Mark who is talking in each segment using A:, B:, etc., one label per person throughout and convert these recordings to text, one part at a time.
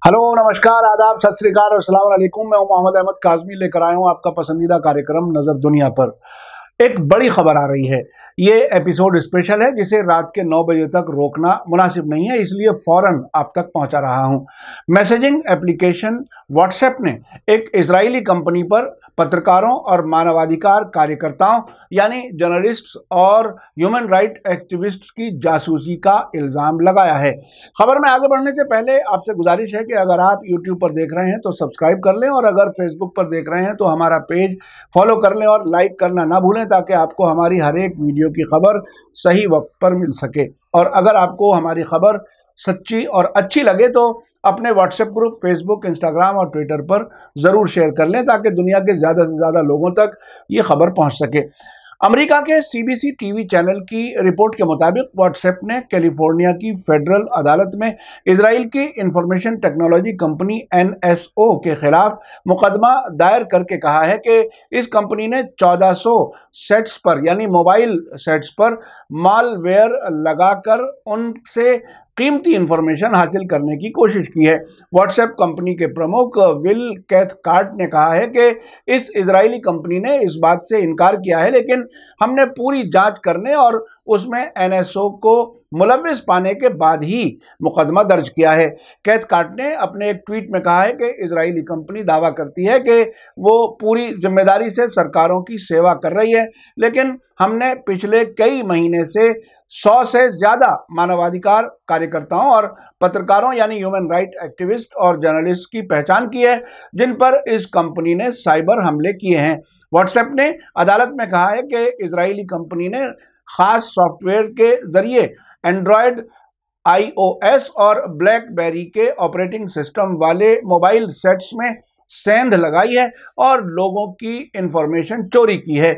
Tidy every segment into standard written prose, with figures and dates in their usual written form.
A: Hello, नमस्कार, आदाब, सत श्री अकाल और अस्सलाम वालेकुम। मैं हूं मोहम्मद अहमद काज़मी, लेकर आया हूं आपका पसंदीदा कार्यक्रम नज़र दुनिया पर। एक बड़ी खबर आ रही है। ये एपिसोड स्पेशल है जिसे रात के 9 बजे तक रोकना मुनासिब नहीं है, इसलिए फौरन आप तक पहुंचा रहा हूं। मैसेजिंग एप्लीकेशन व्हाट्सएप ने एक इजरायली कंपनी पर पत्रकारों और मानवाधिकार कार्यकर्ताओं यानी जर्नलिस्ट्स और ह्यूमन राइट एक्टिविस्ट्स की जासूसी का इल्ज़ाम लगाया है। खबर में आगे बढ़ने से पहले आपसे गुजारिश है कि अगर आप YouTube पर देख रहे हैं तो सब्सक्राइब कर लें, और अगर फेसबुक पर देख रहे हैं तो हमारा पेज फॉलो कर लें और लाइक करना ना भूलें, ताकि आपको हमारी हर एक वीडियो की खबर सही वक्त पर मिल सके। और अगर आपको हमारी खबर सच्ची और अच्छी लगे तो अपने व्हाट्सएप ग्रुप, फेसबुक, इंस्टाग्राम और ट्विटर पर ज़रूर शेयर कर लें, ताकि दुनिया के ज़्यादा से ज़्यादा लोगों तक ये खबर पहुंच सके। अमेरिका के CBC टीवी चैनल की रिपोर्ट के मुताबिक व्हाट्सएप ने कैलिफोर्निया की फेडरल अदालत में इजराइल की इंफॉर्मेशन टेक्नोलॉजी कंपनी NSO के खिलाफ मुकदमा दायर करके कहा है कि इस कंपनी ने 1400 सेट्स पर यानी मोबाइल सेट्स पर मालवेयर लगाकर उनसे कीमती इंफॉर्मेशन हासिल करने की कोशिश की है। व्हाट्सएप कंपनी के प्रमुख विल कैथकार्ट ने कहा है कि इस इजरायली कंपनी ने इस बात से इनकार किया है, लेकिन हमने पूरी जांच करने और उसमें NSO को मुलव्विस पाने के बाद ही मुकदमा दर्ज किया है। कैथकार्ट ने अपने एक ट्वीट में कहा है कि इजरायली कंपनी दावा करती है कि वो पूरी जिम्मेदारी से सरकारों की सेवा कर रही है, लेकिन हमने पिछले कई महीने से 100 से ज़्यादा मानवाधिकार कार्यकर्ताओं और पत्रकारों यानी ह्यूमन राइट एक्टिविस्ट और जर्नलिस्ट की पहचान की है, जिन पर इस कंपनी ने साइबर हमले किए हैं। व्हाट्सएप ने अदालत में कहा है कि इजरायली कंपनी ने खास सॉफ्टवेयर के जरिए एंड्रॉयड, iOS और ब्लैकबेरी के ऑपरेटिंग सिस्टम वाले मोबाइल सेट्स में सेंध लगाई है और लोगों की इंफॉर्मेशन चोरी की है।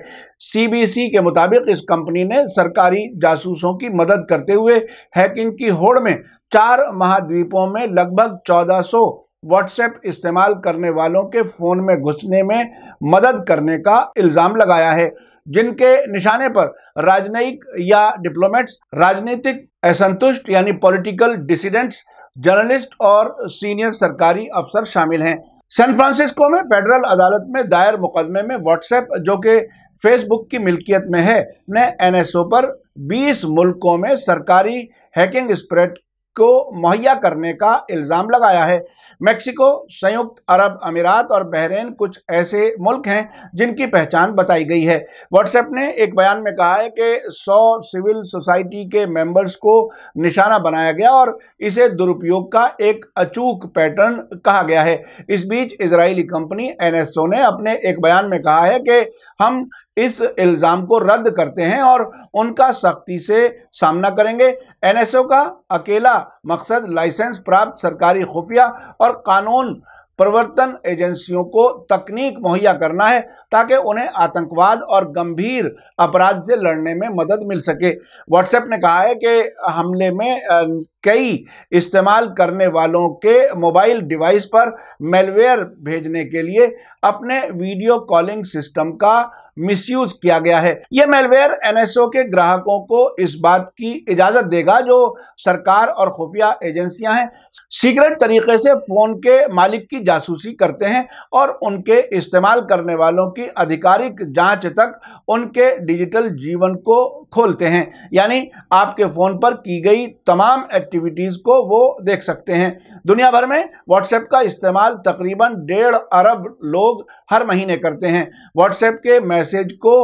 A: CBC के मुताबिक इस कंपनी ने सरकारी जासूसों की मदद करते हुए हैकिंग की होड़ में 4 महाद्वीपों में लगभग 1400 व्हाट्सएप इस्तेमाल करने वालों के फोन में घुसने में मदद करने का इल्ज़ाम लगाया है, जिनके निशाने पर राजनयिक या डिप्लोमेट्स, राजनीतिक असंतुष्ट यानी पॉलिटिकल डिसिडेंट्स, जर्नलिस्ट और सीनियर सरकारी अफसर शामिल हैं। सैन फ्रांसिस्को में फेडरल अदालत में दायर मुकदमे में व्हाट्सएप, जो कि फेसबुक की मिल्कियत में है, ने NSO पर 20 मुल्कों में सरकारी हैकिंग स्प्रेड को मुहैया करने का इल्ज़ाम लगाया है। मेक्सिको, संयुक्त अरब अमीरात और बहरीन कुछ ऐसे मुल्क हैं जिनकी पहचान बताई गई है। व्हाट्सएप ने एक बयान में कहा है कि 100 सिविल सोसाइटी के मेंबर्स को निशाना बनाया गया और इसे दुरुपयोग का एक अचूक पैटर्न कहा गया है। इस बीच इजरायली कंपनी NSO ने अपने एक बयान में कहा है कि हम इस इल्ज़ाम को रद्द करते हैं और उनका सख्ती से सामना करेंगे। NSO का अकेला मकसद लाइसेंस प्राप्त सरकारी खुफिया और कानून प्रवर्तन एजेंसियों को तकनीक मुहैया करना है, ताकि उन्हें आतंकवाद और गंभीर अपराध से लड़ने में मदद मिल सके। व्हाट्सएप ने कहा है कि हमले में कई इस्तेमाल करने वालों के मोबाइल डिवाइस पर मेलवेयर भेजने के लिए अपने वीडियो कॉलिंग सिस्टम का मिसयूज किया गया है। यह मेलवेयर NSO के ग्राहकों को इस बात की इजाजत देगा, जो सरकार और खुफिया एजेंसियां हैं, सीक्रेट तरीके से फोन के मालिक की जासूसी करते हैं और उनके इस्तेमाल करने वालों की आधिकारिक जांच तक उनके डिजिटल जीवन को खोलते हैं। यानी आपके फोन पर की गई तमाम एक्टिविटीज को वो देख सकते हैं। दुनिया भर में व्हाट्सएप का इस्तेमाल तकरीबन 1.5 अरब लोग हर महीने करते हैं। व्हाट्सएप के मैसेज को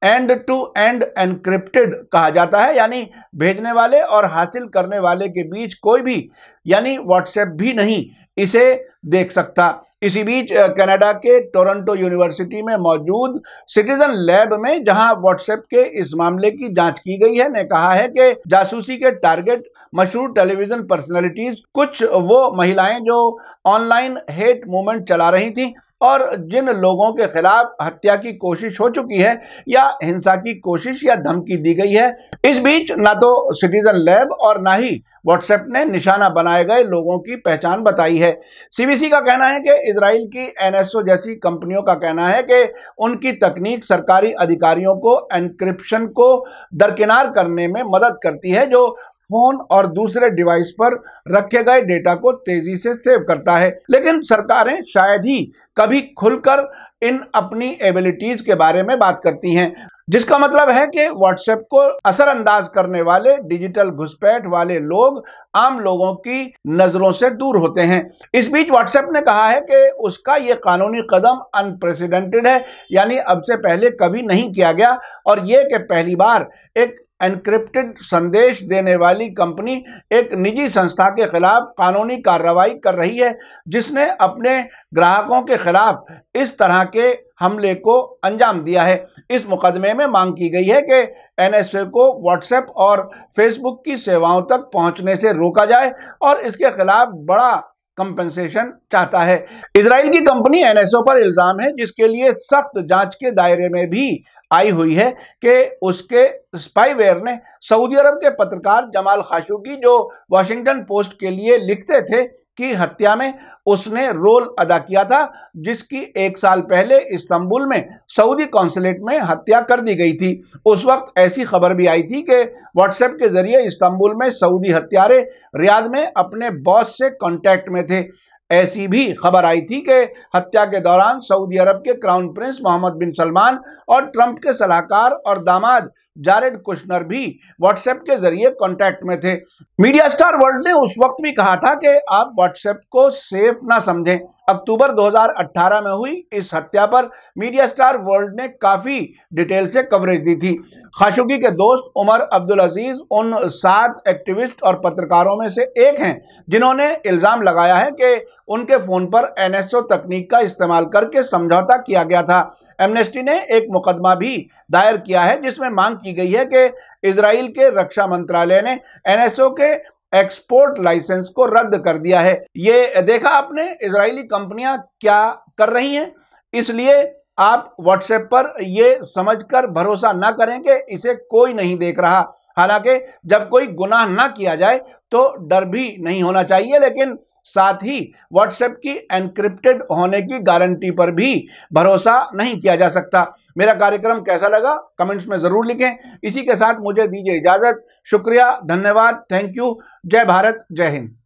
A: एंड टू एंड एनक्रिप्टेड कहा जाता है, यानी भेजने वाले और हासिल करने वाले के बीच कोई भी यानी व्हाट्सएप भी नहीं इसे देख सकता। इसी बीच कनाडा के टोरंटो यूनिवर्सिटी में मौजूद सिटीजन लैब में, जहां व्हाट्सएप के इस मामले की जांच की गई है, ने कहा है कि जासूसी के टारगेट मशहूर टेलीविजन पर्सनैलिटीज, कुछ वो महिलाएं जो ऑनलाइन हेट मूवमेंट चला रही थी और जिन लोगों के खिलाफ हत्या की कोशिश हो चुकी है या हिंसा की कोशिश या धमकी दी गई है। इस बीच ना तो सिटीजन लैब और ना ही व्हाट्सएप ने निशाना बनाए गए लोगों की पहचान बताई है। सीबीसी का कहना है कि इजराइल की एनएसओ जैसी कंपनियों का कहना है कि उनकी तकनीक सरकारी अधिकारियों को एन्क्रिप्शन को दरकिनार करने में मदद करती है, जो फोन और दूसरे डिवाइस पर रखे गए डेटा को तेजी से सेव करता है। लेकिन सरकारें शायद ही कभी खुलकर इन अपनी एबिलिटीज के बारे में बात करती हैं, जिसका मतलब है कि व्हाट्सएप को असरअंदाज करने वाले डिजिटल घुसपैठ वाले लोग आम लोगों की नजरों से दूर होते हैं। इस बीच व्हाट्सएप ने कहा है कि उसका यह कानूनी कदम अनप्रेसिडेंटेड है, यानी अब से पहले कभी नहीं किया गया, और यह कि पहली बार एक एन्क्रिप्टेड संदेश देने वाली कंपनी एक निजी संस्था के खिलाफ कानूनी कार्रवाई कर रही है, जिसने अपने ग्राहकों के खिलाफ इस तरह के हमले को अंजाम दिया है। इस मुकदमे में मांग की गई है कि एनएसए को व्हाट्सएप और फेसबुक की सेवाओं तक पहुंचने से रोका जाए और इसके खिलाफ बड़ा कंपेंसेशन चाहता है। इजराइल की कंपनी एनएसओ पर इल्जाम है, जिसके लिए सख्त जांच के दायरे में भी आई हुई है कि उसके स्पाईवेयर ने सऊदी अरब के पत्रकार जमाल खाशोगी, जो वॉशिंगटन पोस्ट के लिए लिखते थे, की हत्या में उसने रोल अदा किया था, जिसकी 1 साल पहले इस्तांबुल में सऊदी कॉन्सुलेट में हत्या कर दी गई थी। उस वक्त ऐसी खबर भी आई थी कि व्हाट्सएप के जरिए इस्तांबुल में सऊदी हत्यारे रियाद में अपने बॉस से कांटेक्ट में थे। ऐसी भी खबर आई थी कि हत्या के दौरान सऊदी अरब के क्राउन प्रिंस मोहम्मद बिन सलमान और ट्रंप के सलाहकार और दामाद जारेड कुशनर भी व्हाट्सएप के जरिए कांटेक्ट में थे। मीडिया स्टार वर्ल्ड ने उस वक्त भी कहा था कि आप व्हाट्सएप को सेफ ना समझें। अक्टूबर 2018 में हुई इस हत्या पर मीडिया स्टार वर्ल्ड ने काफी डिटेल से कवरेज दी थी। खाशोगी के दोस्त उमर अब्दुल अजीज उन 7 एक्टिविस्ट और पत्रकारों में से एक हैं जिन्होंने इल्जाम लगाया है कि उनके फोन पर एनएसओ तकनीक का इस्तेमाल करके समझौता किया गया था। एमनेस्टी ने एक मुकदमा भी दायर किया है, जिसमें मांग की गई है कि इजराइल के रक्षा मंत्रालय ने एनएसओ के एक्सपोर्ट लाइसेंस को रद्द कर दिया है। ये देखा आपने इजरायली कंपनियां क्या कर रही हैं, इसलिए आप व्हाट्सएप पर ये समझकर भरोसा ना करें कि इसे कोई नहीं देख रहा। हालांकि जब कोई गुनाह ना किया जाए तो डर भी नहीं होना चाहिए, लेकिन साथ ही व्हाट्सएप की एन्क्रिप्टेड होने की गारंटी पर भी भरोसा नहीं किया जा सकता। मेरा कार्यक्रम कैसा लगा कमेंट्स में जरूर लिखें। इसी के साथ मुझे दीजिए इजाजत। शुक्रिया, धन्यवाद, थैंक यू। जय भारत, जय हिंद।